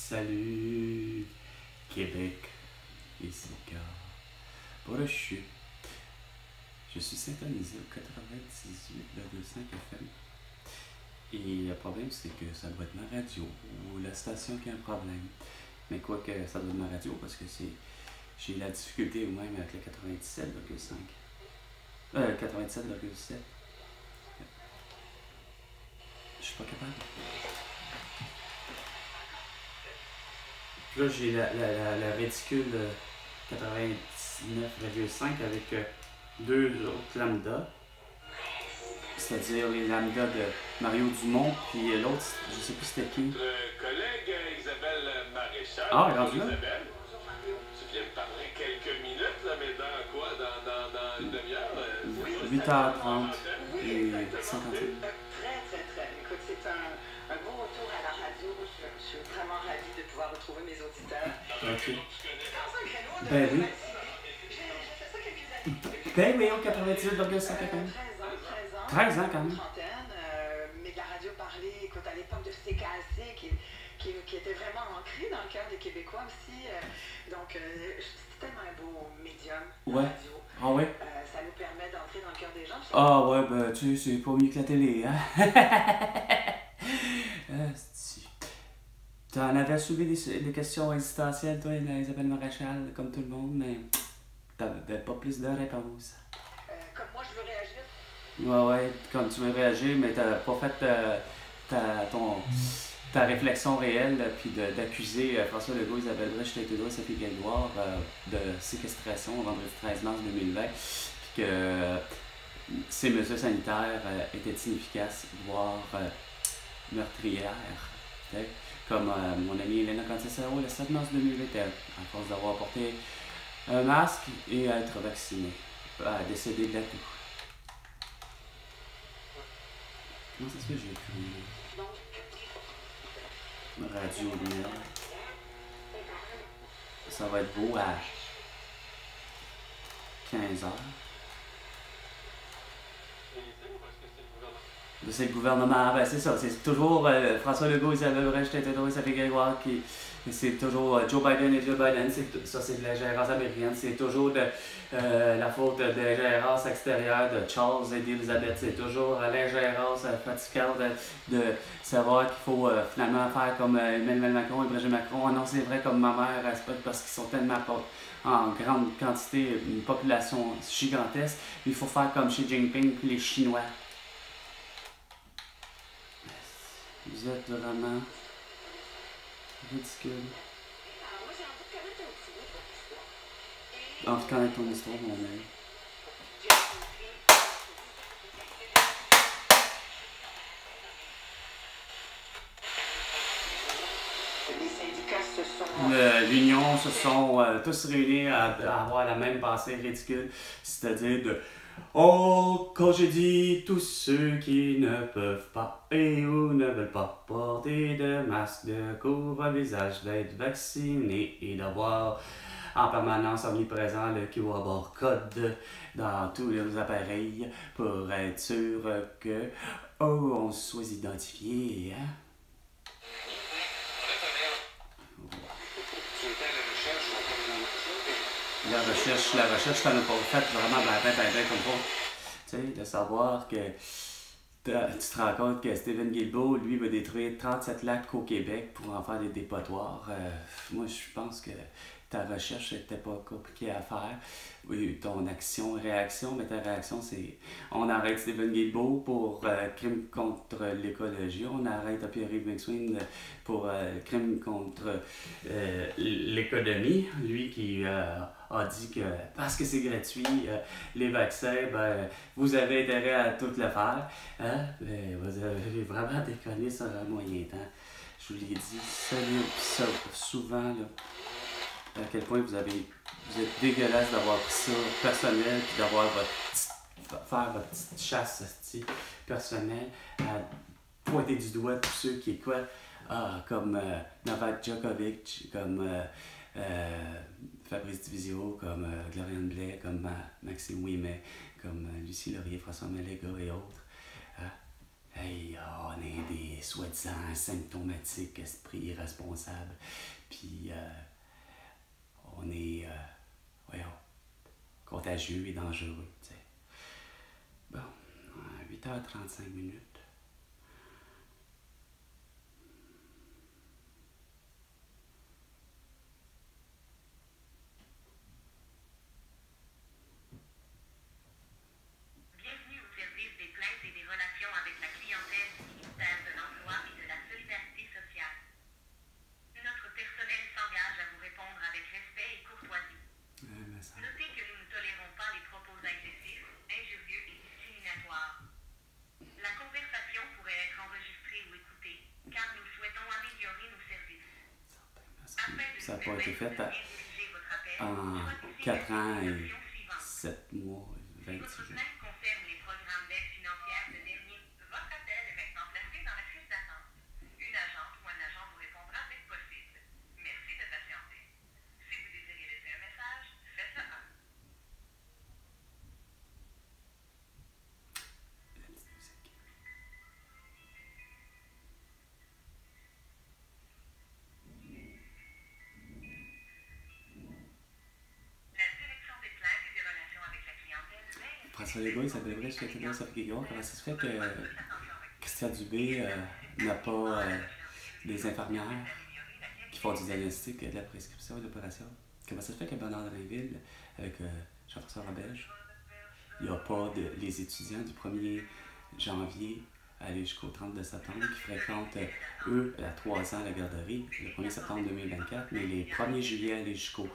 Salut Québec, ici Car. Pour le chute, je suis syntonisé au 98,5 FM. Et le problème, c'est que ça doit être ma radio ou la station qui a un problème. Mais quoi que ça doit être ma radio parce que j'ai la difficulté ou même avec le 97,5. 97,7. Je suis pas capable. Puis là, j'ai la réticule 99,5 avec deux autres lambda. C'est-à-dire les lambda de Mario Dumont, puis l'autre, je sais plus c'était qui. Le collègue Isabelle Maréchal. Ah, elle est rendue là? Isabelle, tu viens de parler quelques minutes, là, mais dans quoi? Dans une demi-heure? 8h30 Oui, et exactement. 51. Très. Écoute, c'est un beau retour à la radio. Je suis vraiment ravie de pouvoir retrouver mes auditeurs. Ok. Dans un créneau de Ben oui. J'ai fait ça quelques années. Ben oui, au 98,5 FM. 13 ans quand même. Trentaine, mais de la radio parlée, écoute, à l'époque de CKAC, qui était vraiment ancré dans le cœur des Québécois aussi. Donc, c'est tellement un beau médium, la Ouais. radio. Ah ouais? Ça nous permet d'entrer dans le cœur des gens. Ah ouais, ben tu sais, c'est pas mieux que la télé, hein? Asti. T'en avais soulevé des questions existentielles, toi, Isabelle Maréchal, comme tout le monde, mais t'avais pas plus de réponses. Comme moi, je veux réagir. Ouais, comme tu veux réagir, mais t'as pas fait ta réflexion réelle, puis d'accuser François Legault, Isabelle Brèche, Tête-Droit, Sophie Grégoire de séquestration au vendredi 13 mars 2020, puis que ces mesures sanitaires étaient inefficaces, voire meurtrières. Comme mon amie Elena Cantisaro le 7 mars 2021, à force d'avoir porté un masque et à être vaccinée, a décédé de la toux. Comment ça se fait que j'ai écrit Radio de merde? Ça va être beau à 15h. C'est le gouvernement, ben c'est ça, c'est toujours François Legault, Isabelle Brèche, Tête-Droit, Sophie Grégoire qui. C'est toujours Joe Biden et Joe Biden, ça c'est de l'ingérence américaine, c'est toujours la faute de l'ingérence extérieure de Charles et d'Elizabeth, c'est toujours l'ingérence fatigante de savoir qu'il faut finalement faire comme Emmanuel Macron et Brigitte Macron. Ah non, c'est vrai comme ma mère, c'est pas parce qu'ils sont tellement en grande quantité, une population gigantesque, il faut faire comme Xi Jinping puis les Chinois. Vous êtes vraiment ridicule. Envie de connaître ton histoire, mon ami. L'Union se sont tous réunis à avoir la même pensée ridicule, c'est-à-dire de oh, quand j'ai dit tous ceux qui ne peuvent pas et ou ne veulent pas porter de masque, de couvre-visage, d'être vaccinés et d'avoir en permanence omniprésent le QR code dans tous les appareils pour être sûr que on soit identifié, hein? La recherche, t'en as pas fait vraiment ben comme ça. Tu sais, de savoir que tu te rends compte que Stephen Guilbeault, lui, va détruire 37 lacs au Québec pour en faire des dépotoirs. Moi, je pense que ta recherche n'était pas compliquée à faire. Oui, ton réaction, mais ta réaction, c'est on arrête Stephen Guilbeault pour crime contre l'écologie, on arrête Pierre-Yves McSween pour crime contre l'économie. Lui qui a dit que parce que c'est gratuit, les vaccins, ben, vous avez intérêt à tout le faire. Hein? Ben, vous avez vraiment déconné sur un moyen temps. Je vous l'ai dit souvent, là, à quel point vous êtes dégueulasse d'avoir pris ça personnel, puis d'avoir faire votre petite chasse personnelle, à pointer du doigt tous ceux qui quoi, comme Novak Djokovic, comme Fabrice Divisio, comme Gloriane Blais, comme Maxime Ouimet, comme Lucie Laurier, François Mélega et autres. hey, on est des soi-disant symptomatiques, esprits irresponsables, puis on est, voyons, contagieux et dangereux, tu sais. Bon, 8h35. Bienvenue au service des plaintes et des relations avec la clientèle du ministère de l'Emploi et de la Solidarité sociale. Notre personnel s'engage à vous répondre avec respect et courtoisie. Notez que nous ne tolérons pas les propos agressifs, injurieux et discriminatoires. La conversation pourrait être enregistrée ou écoutée, car nous souhaitons améliorer nos services. Afin de Ça n'a nous pas été fait permettre de bien diriger votre appel, en choisissez 4 ans et l'option suivante. 7 mois, Si 26 votre jours. plainte concerne les programmes d'aide financière de dernier, votre appel est maintenant placé dans la file d'attente. Une agente ou un agent vous répondra dès que possible. Merci de patienter. Si vous désirez laisser un message, faites le 1. La petite musique. La direction des plaintes et des relations avec la clientèle veille François Legault, il s'appellerait jusqu'à Québec, ça fait Guéguard. Comment ça se fait que Christian Dubé n'a pas des infirmières qui font du diagnostic, de la prescription et de l'opération? Comment ça se fait que Bernard Drainville, avec Jean-François Robert, il n'y a pas les étudiants du 1er janvier à aller jusqu'au 30 septembre qui fréquentent, eux, à 3 ans la garderie, le 1er septembre 2024, mais les 1er juillet aller jusqu'au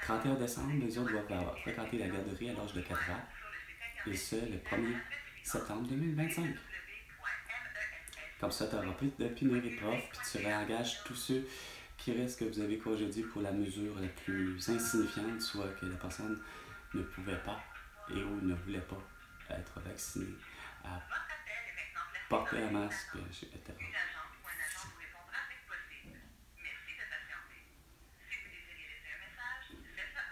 31 décembre, les autres doivent fréquenter la garderie à l'âge de 4 ans, et ce, le 1er septembre 2025. Comme ça, tu n'auras plus de pénurie de profs, puis tu réengages tous ceux qui restent que vous avez congédiés pour la mesure la plus insignifiante, soit que la personne ne pouvait pas et ou ne voulait pas être vaccinée, à porter un masque, etc. Une agente ou un agent vous répondra dès que possible. Merci de patienter. Si vous désirez laisser un message, faites le 1.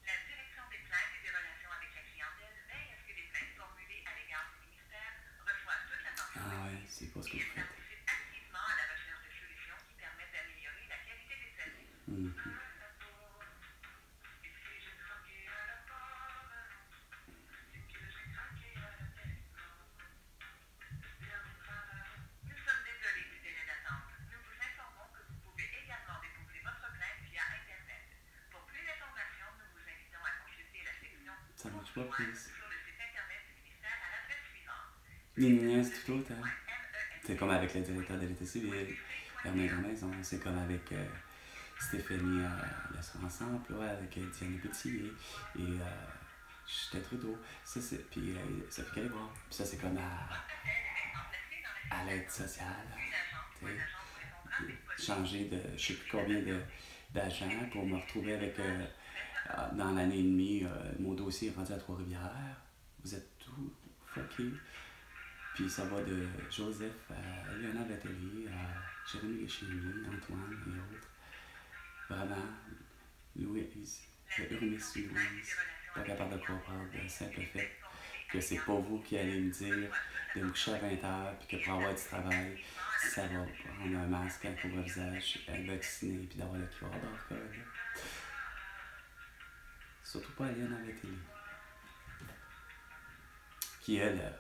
La direction des plaintes et des relations avec la clientèle veille à ce que les plaintes formulées à l'égard du ministère reçoivent toute l'attention Ah ouais, c'est pas ce que et vous faites. participe activement à la recherche de solutions qui permettent d'améliorer la qualité des services. Nous sommes désolés du délai d'attente. Nous vous informons que vous pouvez également déposer votre plainte via Internet. Pour plus d'informations, nous vous invitons à consulter la section Ça marche pas, please. sur le site Internet du ministère à l'adresse suivante. C'est tout autant. C'est comme avec le directeur de l'État civil, Hermé Grandmaison, c'est comme avec Stéphanie l'assurance emploi, avec Diane Petit et Justin Trudeau. Ça, c'est, puis Sophie Grégoire. Puis ça, c'est comme à l'aide sociale. Tu sais, changer de je sais plus combien d'agents pour me retrouver avec, dans l'année et demie, mon dossier est rendu à Trois-Rivières. Vous êtes tout fucké. Puis ça va de Joseph à Léonard Latelier, à Jérémy Guéchini, Antoine et autres. Vraiment, Louise, Urmis Louise, pas capable de comprendre le simple fait que c'est pas vous qui allez me dire de me coucher à 20h, puis que pour avoir du travail, ça va prendre un masque, un couvre-visage, être vacciné, puis d'avoir le QR barcode. Surtout pas à Léonard Latelier. Qui, elle,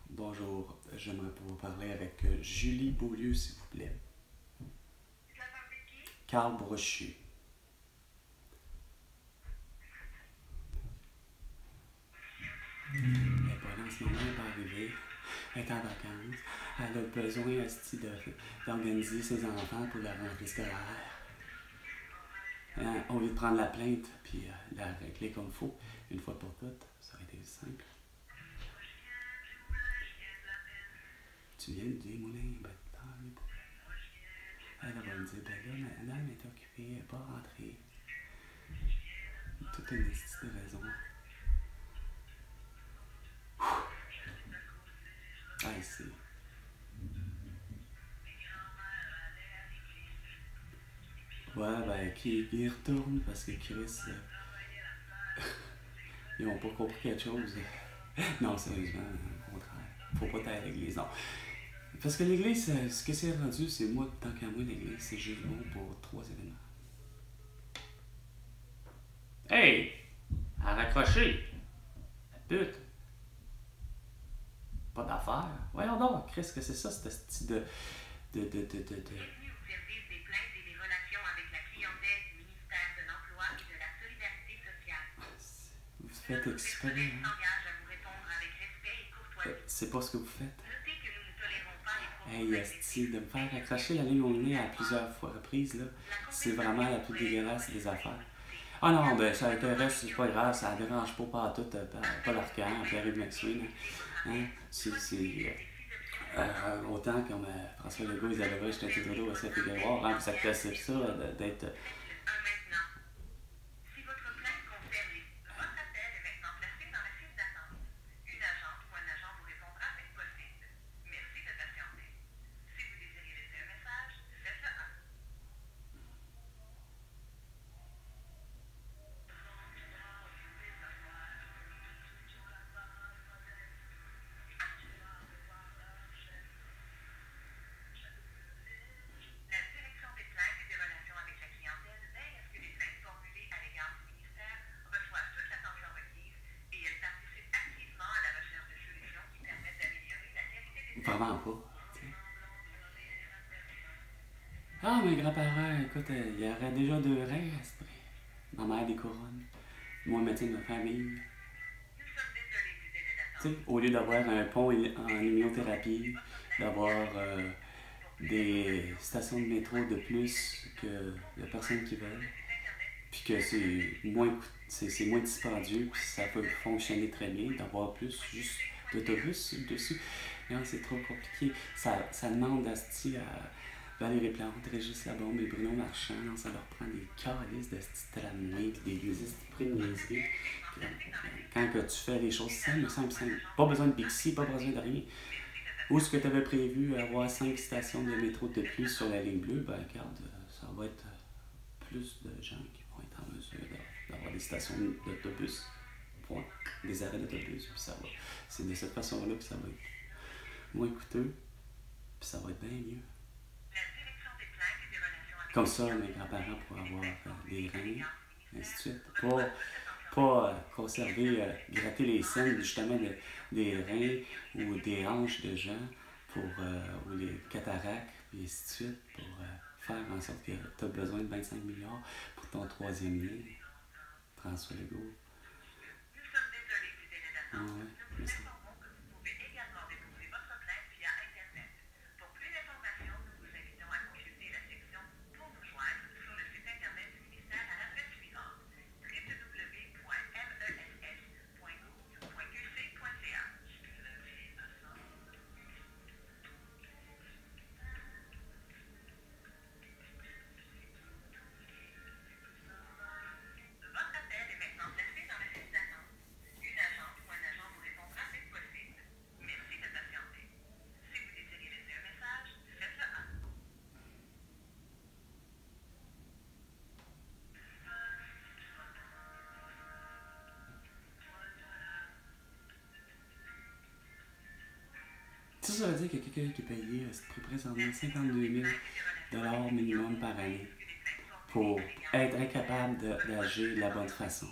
bonjour, j'aimerais pouvoir parler avec Julie Beaulieu, s'il vous plaît. Carl Brochu. Elle n'est pas là en ce moment, elle n'est pas arrivée. Elle est en vacances. Elle a besoin d'organiser ses enfants pour la rentrée scolaire. Au lieu de prendre la plainte puis la régler comme il faut, une fois pour toutes, ça aurait été simple. Tu viens du moulin, ben tant mieux pour elle. Elle va me dire, ben là, madame est occupée, elle n'est pas rentrée. toute une petite raison. Ah, c'est... Ouais, ben, qui retourne parce que Chris... ils ont pas compris quelque chose. Non, sérieusement, au contraire. Faut pas taire l'église, non. Parce que l'église, ce que c'est rendu, c'est moi, tant qu'à moi, l'église, c'est juste bon pour 3 événements. Hey! À raccrocher! La pute! Pas d'affaires. Voyons donc, Chris, que c'est ça, ce style de... Bienvenue au service des plaintes et des relations avec la clientèle du ministère de l'Emploi et de la Solidarité sociale. Vous faites Notre exprès, personnel hein? s'engage à vous répondre avec respect et courtoisie. C'est pas ce que vous faites. Notez que nous ne tolérons pas les propos Hey, esti, de me faire accrocher la ligne au nez à plusieurs fois reprises, là, c'est vraiment la plus dégueulasse des affaires. Ah non, ben ça intéresse, c'est pas grave, ça dérange pas tout, pas l'arcan, Pierre-Yves McSween. Hein? C'est autant comme François Legault, Isabelle Justin Trudeau, à cette Figueroa, hein, vous acceptez ça d'être... Maintenant, si votre plainte concerne votre appel est maintenant placé dans la file d'attente. Une agente ou un agent vous répondra dès que possible. Merci de patienter. Si vous désirez laisser un message, faites le 1. La direction des plaintes et des relations avec la clientèle veille à ce que les plaintes formulées à l'égard du ministère reçoivent toute l'attention requise et elle participe activement à la recherche de solutions qui permettent d'améliorer la qualité des services. Vraiment pas. T'sais. Ah, mes grands-parents, écoute, il y aurait déjà 2 restes. Ma mère des couronnes. Moi, médecin de famille. Nous sommes désolés du délai Tu d'attente. sais, au lieu d'avoir un pont en immunothérapie, d'avoir des stations de métro de plus que de personnes qui veulent, puis que c'est moins dispendieux, puis ça peut fonctionner très bien, d'avoir plus juste d'autobus dessus. Non, c'est trop compliqué. Ça demande asti à Valérie Plante, Régis Labombe et Bruno Marchand. Non, ça leur prend des calices d'asti de tramway, puis des vieux esprits de niaiserie. Quand que tu fais les choses simples, pas besoin de Bixi, pas besoin de rien. Où est-ce que tu avais prévu avoir 5 stations de métro de plus sur la ligne bleue? Ben regarde, ça va être plus de gens qui vont être en mesure d'avoir des stations d'autobus, point, des arrêts d'autobus, puis ça va. C'est de cette façon-là que ça va être moins coûteux, puis ça va être bien mieux. La direction des plaintes et des relations avec Comme ça, mes grands-parents pourraient avoir des reins, ainsi de suite. Pas conserver, gratter les scènes justement des reins ou des hanches de gens ou les cataractes, puis ainsi de suite, pour faire en sorte que tu as besoin de 25 milliards pour ton 3e lien. François Legault. Nous sommes désolés du délai Ah d'attente. ouais, Nous mais vous ça... informons que vous pouvez également déposer votre plainte via Internet. Pour plus d'informations, nous vous invitons à consulter la section Pour nous joindre sur le site Internet du ministère à l'adresse suivante www.mes.gouv.qc.ca. Votre appel est maintenant placé dans la file d'attente. Une agente ou un agent vous répondra dès que possible. Merci de patienter. Si vous désirez laisser un message, faites le 1. Ça veut dire que quelqu'un qui est payé présentement 52 000 $ minimum par année pour être incapable d'agir de la bonne façon.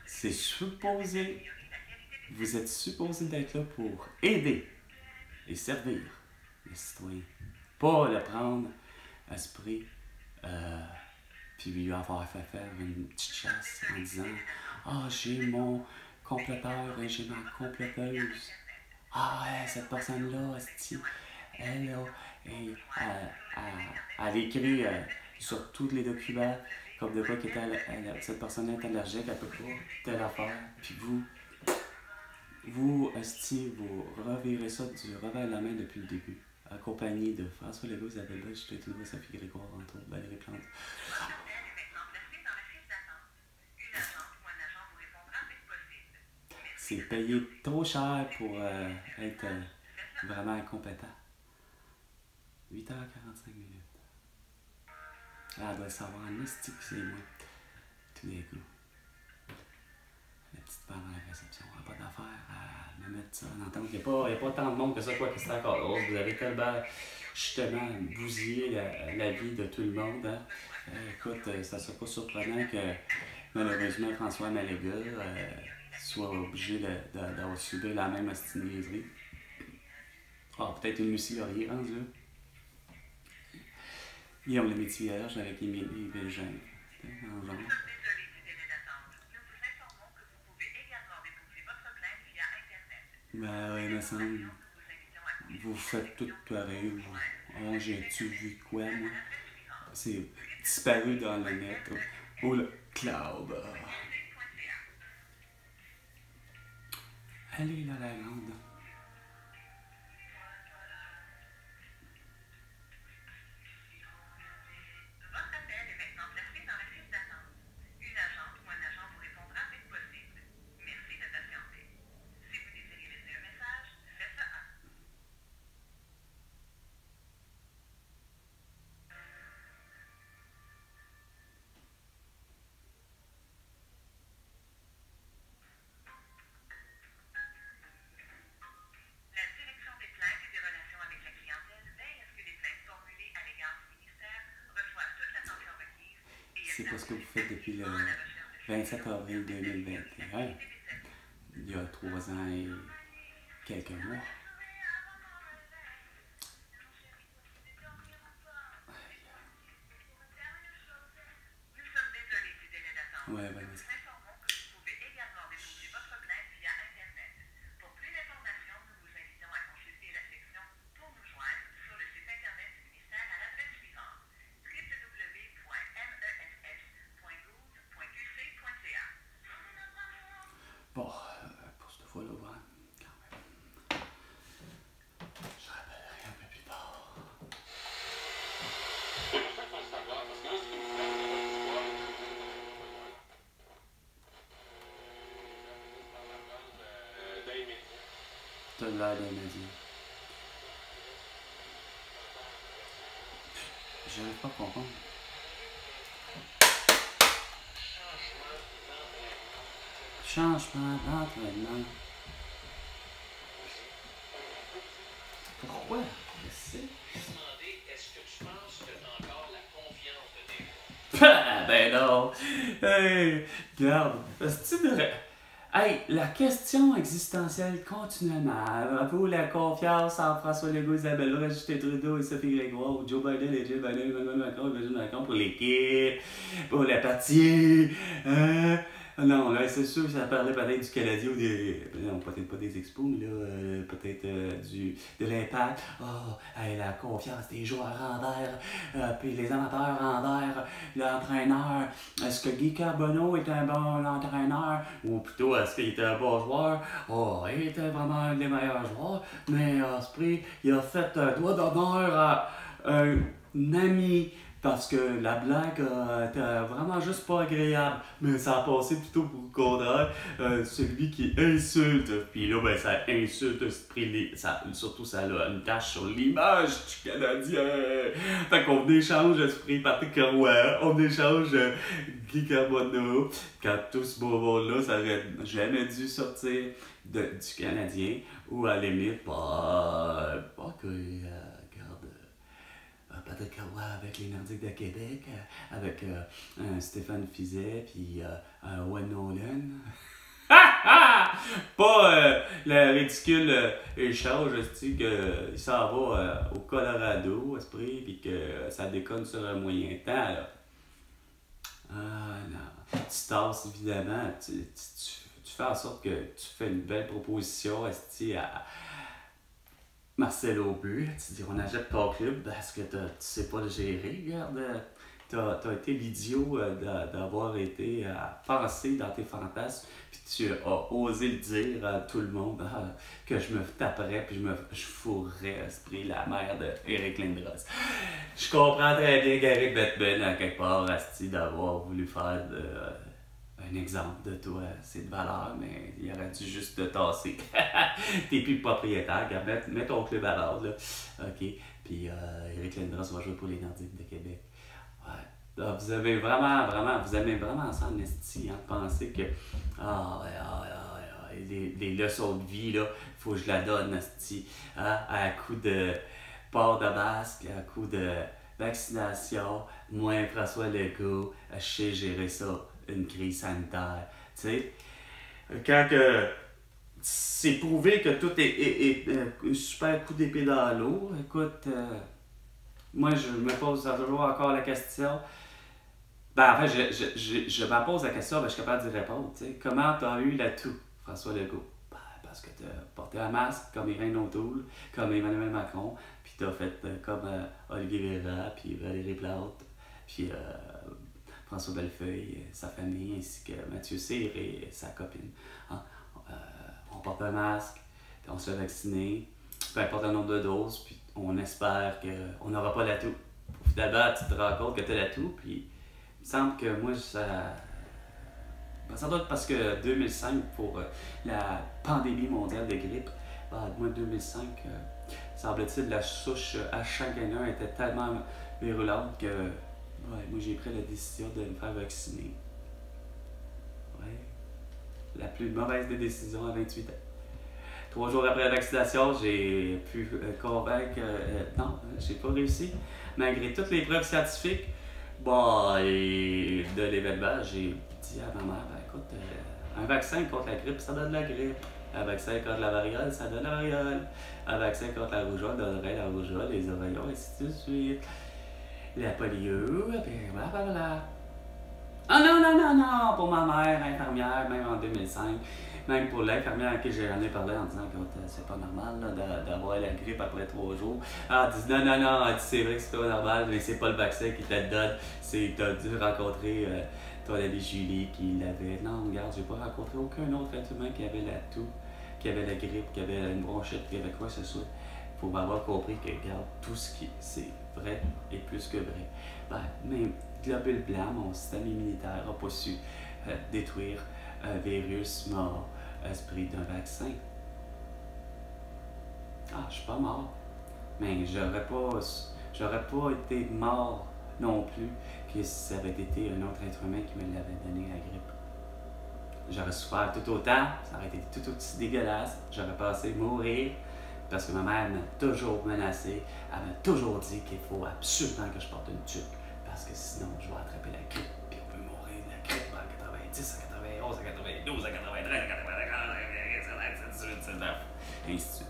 C'est supposé, vous êtes supposé d'être là pour aider et servir les citoyens. Pas le prendre à ce prix, puis lui avoir fait faire une petite chasse en disant « Ah, j'ai mon compléteur et j'ai ma compléteuse. Ah, ouais, cette personne-là, elle écrit sur tous les documents comme de quoi cette personne est allergique, elle peut pas, telle affaire. Puis vous revirez ça du revers de la main depuis le début, accompagné de François Legault, Isabelle Justin Trudeau, Sophie Grégoire, entre autres, Valérie Plante. c'est payé trop cher pour être vraiment incompétent. 8h45 minutes. Ah, elle doit savoir en esti que c'est moi. Tout d'un coup. La petite femme à la réception, elle n'a pas d'affaire à me mettre ça en entendre. Il n'y a pas tant de monde que ça, quoi que c'est encore drôle. Vous avez tellement, justement, bousillé la vie de tout le monde. Hein? Écoute, ça ne serait pas surprenant que, malheureusement, François Maléga soit obligé d'avoir subi la même ostiniserie. Ah, peut-être une Lucie Laurier, rendu là. Guillaume le Métivierge avec Émilie Bégin. En genre. Ben oui, il me semble. Vous faites tout pareil. Oh, j'ai-tu vu quoi, moi? C'est disparu dans le net. Oh, le cloud. Allez, là, la grande. C'est pas ce que vous faites depuis le 27 avril 2021, il y a 3 ans et quelques mois. Ouais, ben, vas-y. Bon, pour cette fois-là, ouais, quand même. Je rappellerai un peu plus tard. C'est pour ça qu'il faut le savoir, parce que là, c'est une histoire. Dans les médias. T'as l'air d'un média. J'arrive pas à comprendre. Changement d'entraînement. Pourquoi? Est-ce que tu penses que tu as encore la confiance de tes... Ben non! Hey! Regarde, est-ce que tu devrais... Hey, la question existentielle continuellement. Avez-vous la confiance en François Legault, Isabelle Roy, Justin Trudeau et Sophie Grégoire, ou Joe Biden et Jill Biden, Emmanuel Macron, Emmanuel Macron pour l'équipe, pour le parti, hein? Non, là, c'est sûr que ça parlait peut-être du Canadien ou des... Non, peut-être pas des expos, mais là, peut-être de l'impact. Oh, hey, la confiance des joueurs envers, puis les amateurs envers l'entraîneur. Est-ce que Guy Carbonneau est un bon entraîneur? Ou plutôt, est-ce qu'il était un bon joueur? Oh, il était vraiment un des meilleurs joueurs, mais à ce prix, il a fait un doigt d'honneur à un ami. Parce que la blague était vraiment juste pas agréable. Mais ça a passé plutôt pour le contraire. Celui qui insulte. Puis là, ben, ça insulte surtout ça a une tache sur l'image du Canadien. Fait qu'on échange Esprit Patrick Roy. On échange Guy Carbonneau. Quand tout ce beau monde-là, ça aurait jamais dû sortir du Canadien. Ou à la limite, Patrick Roy avec les Nordiques de Québec, avec Stéphane Fizet, puis Owen Nolan. Pas le ridicule échange, qu'il s'en va au Colorado, esprit, puis que ça déconne sur un moyen temps, là. Ah non. Tu tasses, évidemment, tu fais en sorte que tu fais une belle proposition, à Marcel Aubut, tu dis on achète ton club parce que tu sais pas le gérer. Regarde, t'as été l'idiot d'avoir été à penser dans tes fantasmes, puis tu as osé le dire à tout le monde que je me taperais, puis je fourrais à Esprit la mère d'Éric Lindros. Je comprends très bien qu'Éric Bettman, à quelque part, d'avoir voulu faire un exemple de toi, c'est de valeur, mais il aurait dû juste te tasser. T'es plus propriétaire, regarde, mets ton club à base, là. OK. Puis Éric Lindros va jouer pour les Nordiques de Québec. Ouais. Donc, vous aimez vraiment ça en esti, hein, penser que les leçons de vie, là, faut que je la donne, esti, hein, à coup de port de masque, à coup de vaccination, moi, François Legault, je sais gérer ça, une crise sanitaire, tu sais. Quand que c'est prouvé que tout est un super coup d'épée dans l'eau, écoute, moi, je me pose toujours encore la question. Ben, en fait, je me pose la question, ben, je suis capable d'y répondre. T'sais. Comment tu as eu l'atout, François Legault? Ben, parce que tu as porté un masque comme Irène O'Toole, comme Emmanuel Macron, puis tu as fait comme Olivier Véran, puis Valérie Plante, puis François Bellefeuille, sa famille, ainsi que Mathieu Cyr et sa copine. Hein? On porte un masque, on se fait vacciner, peu importe le nombre de doses, puis on espère qu'on n'aura pas l'atout. Finalement, tu te rends compte que tu as l'atout, puis il me semble que moi, ça doit être parce que 2005, pour la pandémie mondiale de grippe, moi, 2005, semble-t-il, la souche H5N1 était tellement virulente que moi, j'ai pris la décision de me faire vacciner. Ouais. La plus mauvaise des décisions à 28 ans. 3 jours après la vaccination, j'ai pu convaincre... non, j'ai pas réussi. Malgré toutes les preuves scientifiques, et de l'événement, j'ai dit à ma mère, écoute, un vaccin contre la grippe, ça donne la grippe. Un vaccin contre la variole, ça donne la variole. Un vaccin contre la rougeole donnerait la rougeole, les oreillons, et ainsi de suite. La polio, puis blablabla. Ah non, pour ma mère, infirmière, même en 2005, même pour l'infirmière à qui j'en ai parlé en disant que c'est pas normal là, d'avoir la grippe après 3 jours. Elle dit non, elle dit c'est vrai que c'est pas normal, mais c'est pas le vaccin qui te le donne, c'est t'as dû rencontrer ton amie Julie qui l'avait. Non, regarde, j'ai pas rencontré aucun autre être humain qui avait la toux, qui avait la grippe, qui avait une bronchite, qui avait quoi que ce soit. Pour m'avoir compris que, regarde, tout ce qui c'est vrai et plus que vrai. Même globule blanc, mon système immunitaire n'a pas su détruire un virus mort esprit d'un vaccin. Je suis pas mort. Mais j'aurais pas été mort non plus que si ça avait été un autre être humain qui me l'avait donné la grippe. J'aurais souffert tout autant, ça aurait été tout aussi dégueulasse, j'aurais pensé mourir. Parce que ma mère m'a toujours menacé, elle m'a toujours dit qu'il faut absolument que je porte une tuque, parce que sinon je vais attraper la grippe, puis on peut mourir de la grippe en 90, à 91, à 92, à 93, à 94, ainsi de suite.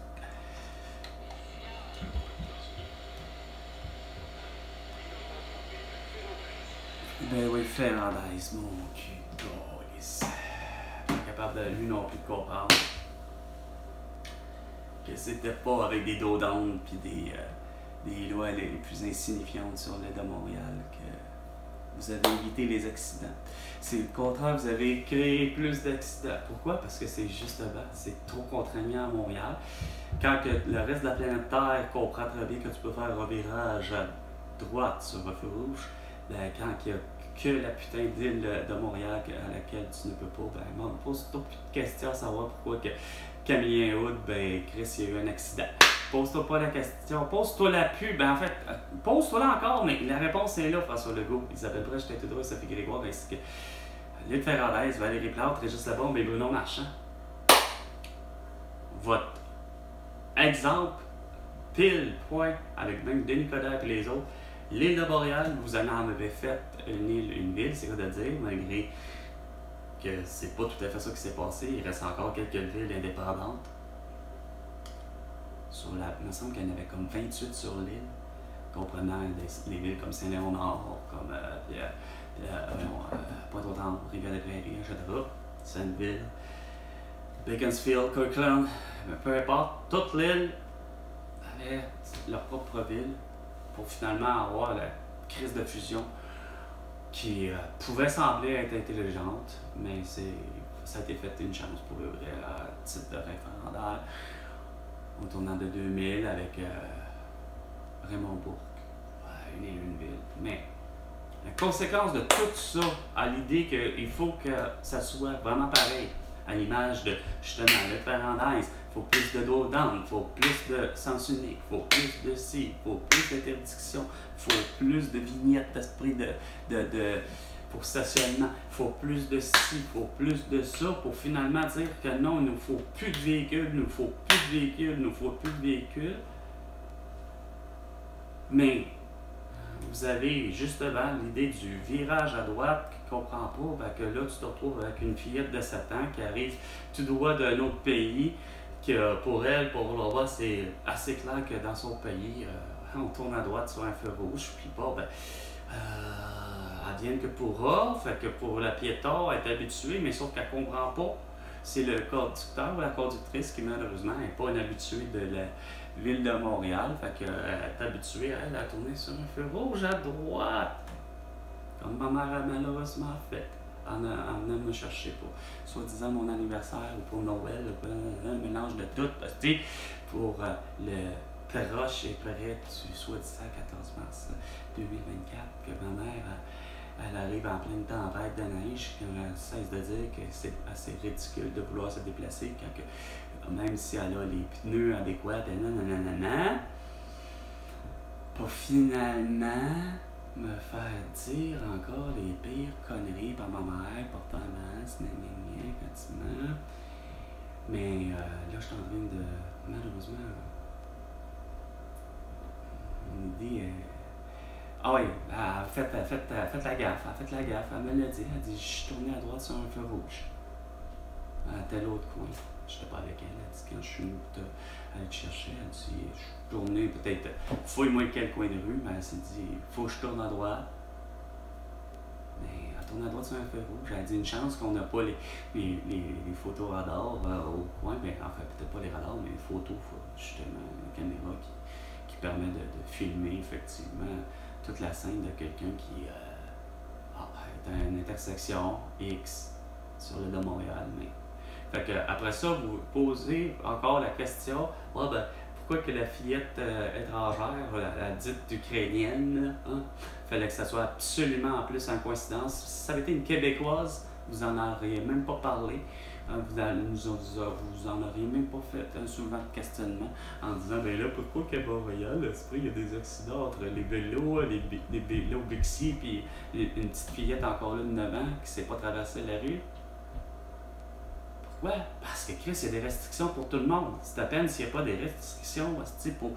Ben oui, Ferrandise, mon cul, pas capable de lui non plus de comprendre que c'était pas avec des dos d'âne puis des lois les plus insignifiantes sur l'île de Montréal que vous avez évité les accidents. C'est le contraire, vous avez créé plus d'accidents. Pourquoi? Parce que c'est justement, c'est trop contraignant à Montréal. Quand que le reste de la planète Terre comprend très bien que tu peux faire un virage à droite sur un feu rouge, quand il n'y a que la putain d'île de Montréal à laquelle tu ne peux pas, pose-toi plus de questions à savoir pourquoi que Camille Hood, Chris, il y a eu un accident. Pose-toi pas la question, pose-toi la pub, en fait, pose-toi là encore, mais la réponse est là, François Legault, Isabelle Brèche, Tête Droit, Sophie Grégoire, ainsi que Lille Ferrandaise, Valérie Plante, Régis Labombe et Bruno Marchand. Votre exemple, pile, point, avec même Denis Coderre et les autres, l'île de Montréal, vous en avez fait une ville, c'est quoi de dire, malgré que c'est pas tout à fait ça qui s'est passé. Il reste encore quelques villes indépendantes. Il me semble qu'il y en avait comme 28 sur l'île, comprenant les villes comme Saint-Léonard, comme Pointe-aux-Trembles, Rivière-des-Prairies, etc. Sainte-Ville, Beaconsfield, Kirkland, peu importe, toute l'île avait leur propre ville pour finalement avoir la crise de fusion qui pouvait sembler être intelligente, mais ça a été fait une chance pour le vrai à titre de référendaire au tournant de 2000 avec Raymond Bourque, une ville. Mais La conséquence de tout ça à l'idée qu'il faut que ça soit vraiment pareil, à l'image de, justement, le parenthèse, il faut plus de dos d'âme, il faut plus de sens unique, il faut plus de ci, il faut plus d'interdiction, il faut plus de vignettes d'esprit pour stationnement, il faut plus de ci, il faut plus de ça, pour finalement dire que non, il nous faut plus de véhicules, il nous faut plus de véhicules, il nous faut plus de véhicules. Mais vous avez justement l'idée du virage à droite qui ne comprend pas, ben que là tu te retrouves avec une fillette de 7 ans qui arrive tout droit d'un autre pays, que pour elle, pour Laura, c'est assez clair que dans son pays, on tourne à droite sur un feu rouge, puis bon, ben, advienne que pourra, fait que pour la piéton, elle est habituée, mais sauf qu'elle ne comprend pas. C'est le conducteur ou la conductrice qui malheureusement n'est pas une habituée de la ville de Montréal, fait qu'elle est habituée elle, à tourner sur un feu rouge à droite, comme ma mère a malheureusement fait, en venant me chercher pour soi-disant mon anniversaire ou pour Noël, un mélange de tout, parce que pour le proche et près du soi-disant 14 mars 2024, que ma mère elle arrive en pleine tempête de neige, qu'on cesse de dire que c'est assez ridicule de vouloir se déplacer quand que, même si elle a les pneus adéquats, pour finalement me faire dire encore les pires conneries par ma mère, portant masse, quasiment. Mais là, je suis en train de, malheureusement, une idée. Ah oui, faites la gaffe, elle me l'a dit, elle dit, je suis tourné à droite sur un feu rouge, à tel autre coin. Je n'étais pas avec elle, elle dit, quand je suis venue aller te chercher, elle dit, je suis tourné peut-être, fouille-moi quel coin de rue, mais elle s'est dit, il faut que je tourne à droite. Mais elle tourne à droite sur un feu rouge, elle dit, une chance qu'on n'a pas les photos radars au coin, mais enfin peut-être pas les radars, mais les photos, justement, une caméra qui permet de filmer effectivement toute la scène de quelqu'un qui est à une intersection X sur l'île de Montréal. Mais... Fait que, après ça, vous posez encore la question, ben, pourquoi que la fillette étrangère, la dite ukrainienne, fallait que ça soit absolument en plus en coïncidence. Si ça avait été une Québécoise, vous en auriez même pas parlé. Vous en auriez même pas fait un souvent de questionnement en disant, ben là, pourquoi qu'à Montréal, il y a des accidents entre les vélos, les vélos Bixi, puis une petite fillette encore là de 9 ans qui ne sait pas traverser la rue? Pourquoi? Parce que Chris, il y a des restrictions pour tout le monde. C'est à peine s'il n'y a pas des restrictions, pour...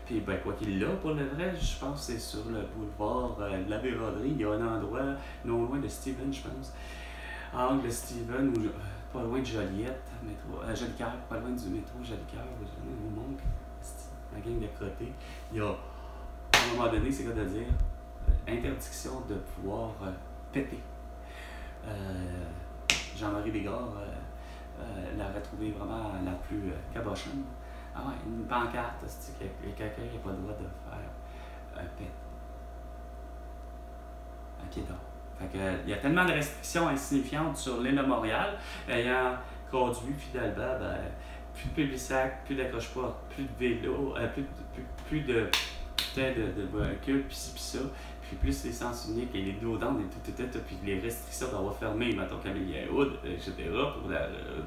Puis, ben, quoi qu'il l'a, pour le vrai, je pense que c'est sur le boulevard de la Véraderie. Il y a un endroit non loin de Steven, je pense. Angle Steven, ou pas loin de Joliette, métro, Jolicoeur, pas loin du métro Jolicoeur, au Monk, la gang de crottés. Il y a, à un moment donné, c'est quoi de dire, interdiction de pouvoir péter. Jean-Marie Bégard l'a retrouvée vraiment la plus cabochonne. Ah ouais, une pancarte, c'est que quelqu'un n'a pas le droit de faire un pet. Un piéton. Fait que, il y a tellement de restrictions insignifiantes sur l'île de Montréal, ayant conduit finalement, ben, plus de public-sac, plus d'accroche-porte, plus de vélo, plus de véhicules, puis ci, puis ça, puis plus les sens uniques et les dos d'âne et tout, puis les restrictions d'avoir fermé, mettons, Camélia Hood, etc., pour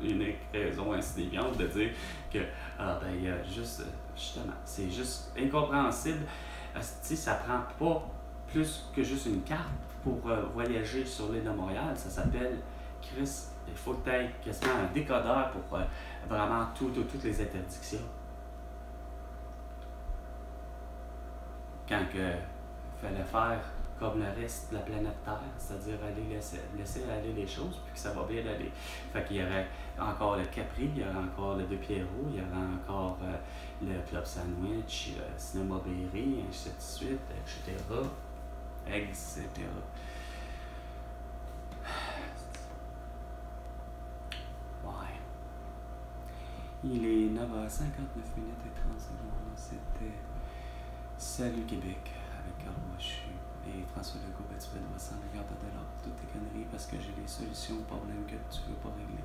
une raison insignifiante de dire que, ben, il y a juste, justement, c'est juste incompréhensible. Si ça prend pas plus que juste une carte pour voyager sur l'île de Montréal, ça s'appelle Chris, il faut que tu aies quasiment un décodeur pour vraiment toutes les interdictions. Quand il fallait faire comme le reste de la planète Terre, c'est-à-dire aller laisser aller les choses, puis que ça va bien aller. Fait qu'il y aurait encore le Capri, il y aurait encore le Deux Pierrot, il y aurait encore le Club Sandwich, le Cinéma Berry, ainsi de suite, etc. Etc. Ouais. Il est 9h59 minutes et 30 secondes. C'était Salut Québec avec Carl Wachu et François Legault. Ben, tu vas devoir 100 milliards de dollars pour toutes tes conneries parce que j'ai les solutions aux problèmes que tu veux pas régler.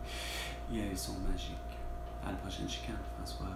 Et elles sont magiques. À la prochaine chicane, François.